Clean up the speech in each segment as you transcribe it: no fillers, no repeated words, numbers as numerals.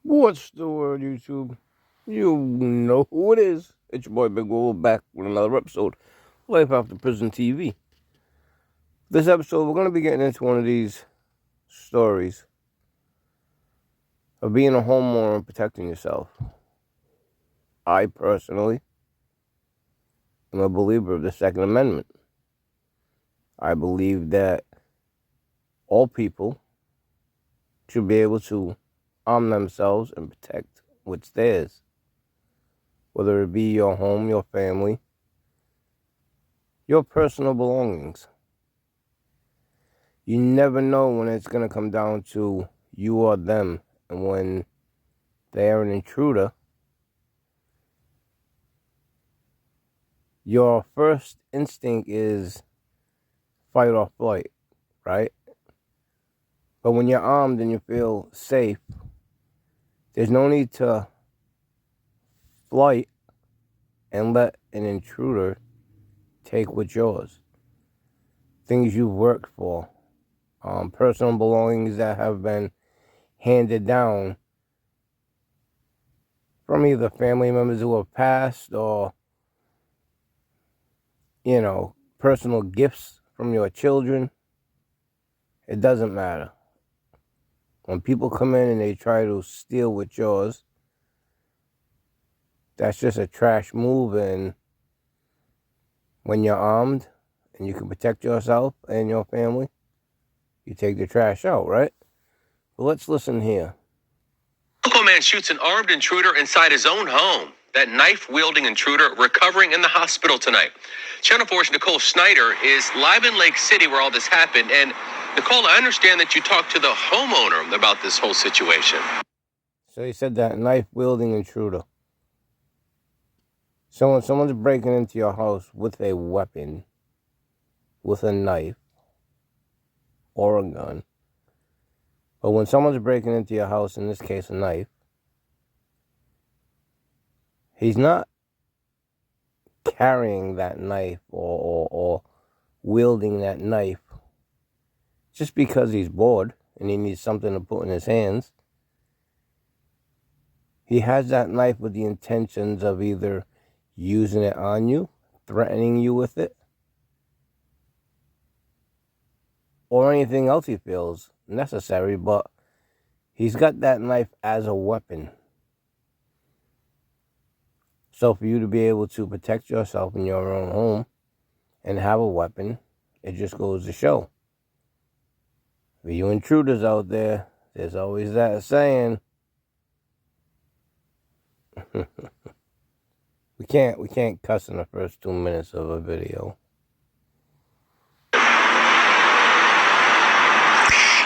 What's the word, YouTube? You know who it is. It's your boy Big Will back with another episode of Life After Prison TV. This episode, we're going to be getting into one of these stories of being a homeowner and protecting yourself. I personally am a believer of the Second Amendment. I believe that all people should be able to arm themselves and protect what's theirs. Whether it be your home, your family, your personal belongings. You never know when it's going to come down to you or them. And when they're an intruder, your first instinct is fight or flight, right? But when you're armed and you feel safe, there's no need to flight and let an intruder take what's yours. Things you've worked for, personal belongings that have been handed down from either family members who have passed or, personal gifts from your children. It doesn't matter. When people come in and they try to steal what's yours, that's just a trash move. And when you're armed and you can protect yourself and your family, you take the trash out, right? But let's listen here. Local man shoots an armed intruder inside his own home. That knife-wielding intruder recovering in the hospital tonight. Channel 4's Nicole Snyder is live in Lake City where all this happened. And Nicole, I understand that you talked to the homeowner about this whole situation. So he said that knife-wielding intruder. So when someone's breaking into your house with a weapon, with a knife or a gun, but when someone's breaking into your house, in this case a knife, he's not carrying that knife or wielding that knife just because he's bored and he needs something to put in his hands. He has that knife with the intentions of either using it on you, threatening you with it, or anything else he feels necessary, but he's got that knife as a weapon. So for you to be able to protect yourself in your own home and have a weapon, it just goes to show. For you intruders out there, there's always that saying. We can't cuss in the first 2 minutes of a video.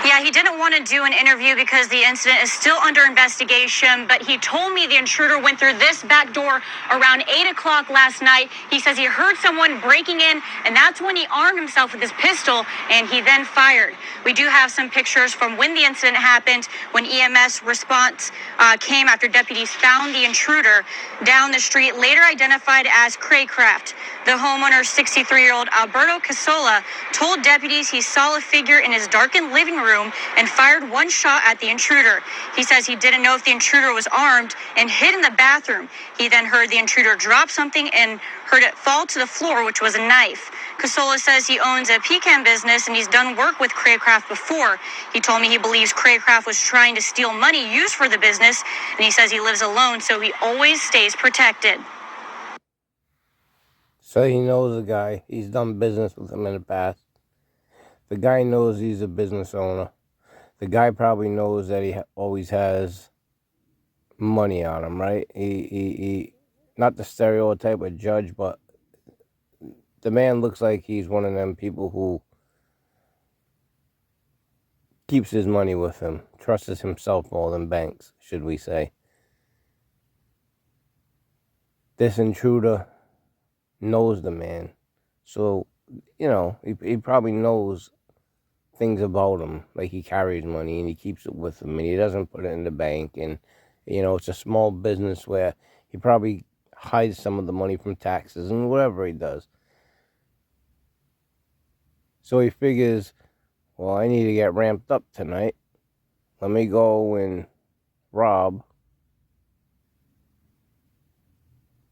Yeah, he didn't want to do an interview because the incident is still under investigation, but he told me the intruder went through this back door around 8 o'clock last night. He says he heard someone breaking in, and that's when he armed himself with his pistol, and he then fired. We do have some pictures from when the incident happened, when EMS response came after deputies found the intruder down the street, later identified as Craycraft. The homeowner, 63-year-old Alberto Casola, told deputies he saw a figure in his darkened living room and fired one shot at the intruder. He says he didn't know if the intruder was armed and hid in the bathroom. He then heard the intruder drop something and heard it fall to the floor, which was a knife. Casola says he owns a pecan business and he's done work with Craycraft before. He told me he believes Craycraft was trying to steal money used for the business, and he says he lives alone, so he always stays protected. So he knows the guy. He's done business with him in the past. The guy knows he's a business owner. The guy probably knows that he always has money on him, right? He not the stereotype of judge, but the man looks like he's one of them people who keeps his money with him, trusts himself more than banks, should we say. This intruder knows the man. So, he probably knows things about him. Like he carries money and he keeps it with him and he doesn't put it in the bank. And, it's a small business where he probably hides some of the money from taxes and whatever he does. So he figures, well, I need to get ramped up tonight. Let me go and rob,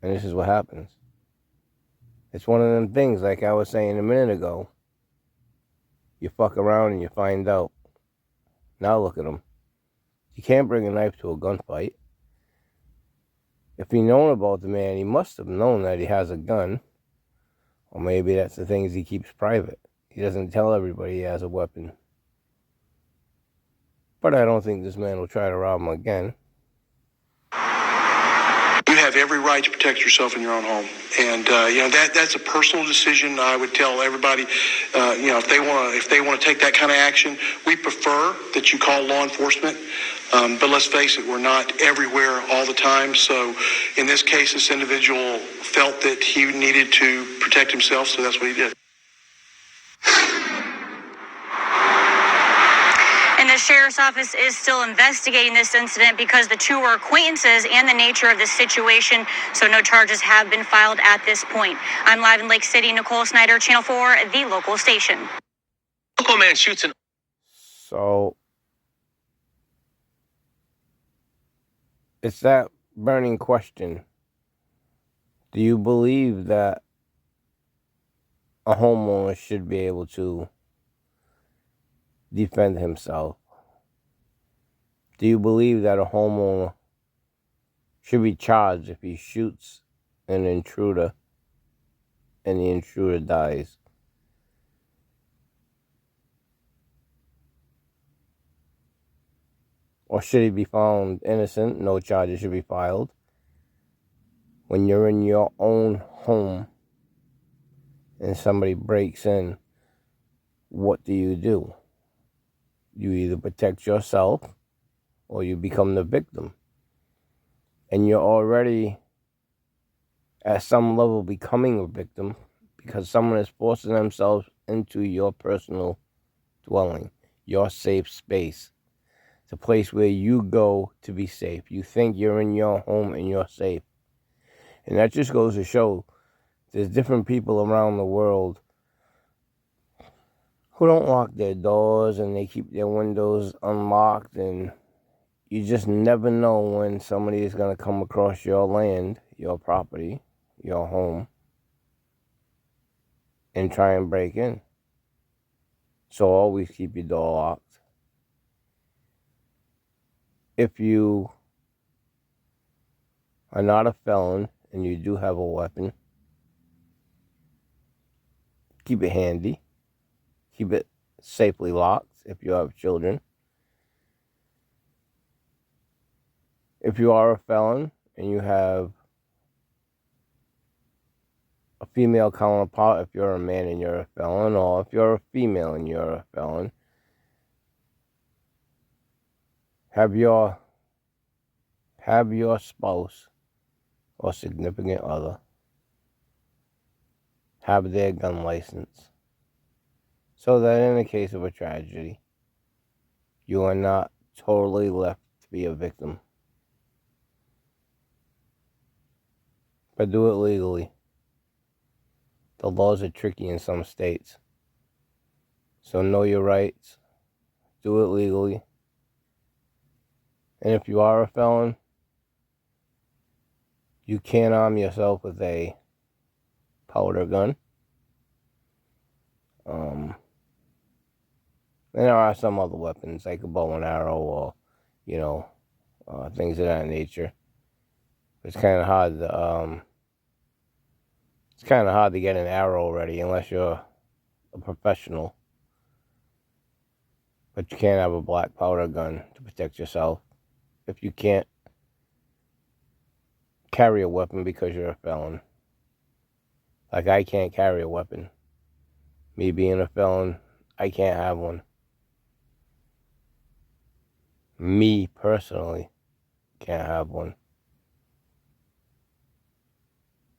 and this is what happens. It's one of them things, like I was saying a minute ago. You fuck around and you find out. Now look at him. You can't bring a knife to a gunfight. If he known about the man, he must have known that he has a gun. Or maybe that's the things he keeps private. He doesn't tell everybody he has a weapon. But I don't think this man will try to rob him again. You have every right to protect yourself in your own home, and that's a personal decision. I would tell everybody, if they want to take that kind of action, we prefer that you call law enforcement. But let's face it, we're not everywhere all the time. So in this case, this individual felt that he needed to protect himself, so that's what he did. And the sheriff's office is still investigating this incident because the two were acquaintances and the nature of the situation, so no charges have been filed at this point. I'm live in Lake City. Nicole Snyder, Channel 4, the local station. Local man shoots an... So, it's that burning question. Do you believe that a homeowner should be able to defend himself? Do you believe that a homeowner should be charged if he shoots an intruder and the intruder dies? Or should he be found innocent? No charges should be filed. When you're in your own home and somebody breaks in, what do? You either protect yourself or you become the victim. And you're already at some level becoming a victim because someone is forcing themselves into your personal dwelling, your safe space. It's a place where you go to be safe. You think you're in your home and you're safe. And that just goes to show there's different people around the world who don't lock their doors and they keep their windows unlocked, and you just never know when somebody is going to come across your land, your property, your home, and try and break in. So always keep your door locked. If you are not a felon and you do have a weapon, keep it handy. Keep it safely locked if you have children. If you are a felon and you have a female counterpart, if you're a man and you're a felon, or if you're a female and you're a felon, have your spouse or significant other have their gun license, so that in the case of a tragedy, you are not totally left to be a victim. But do it legally. The laws are tricky in some states. So know your rights. Do it legally. And if you are a felon, you can arm yourself with a powder gun. And there are some other weapons, like a bow and arrow, or, things of that nature. It's kind of hard to get an arrow ready unless you're a professional. But you can't have a black powder gun to protect yourself if you can't carry a weapon because you're a felon. Like, I can't carry a weapon. Me being a felon, I can't have one. Me, personally, can't have one.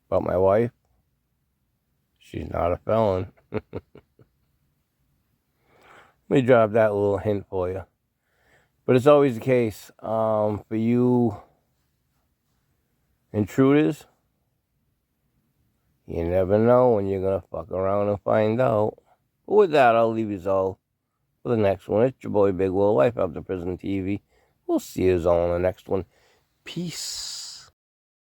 But my wife, she's not a felon. Let me drop that little hint for you. But it's always the case for you intruders. You never know when you're going to fuck around and find out. But with that, I'll leave you all for the next one. It's your boy Big Will, Life After Prison TV. We'll see you all on the next one. Peace.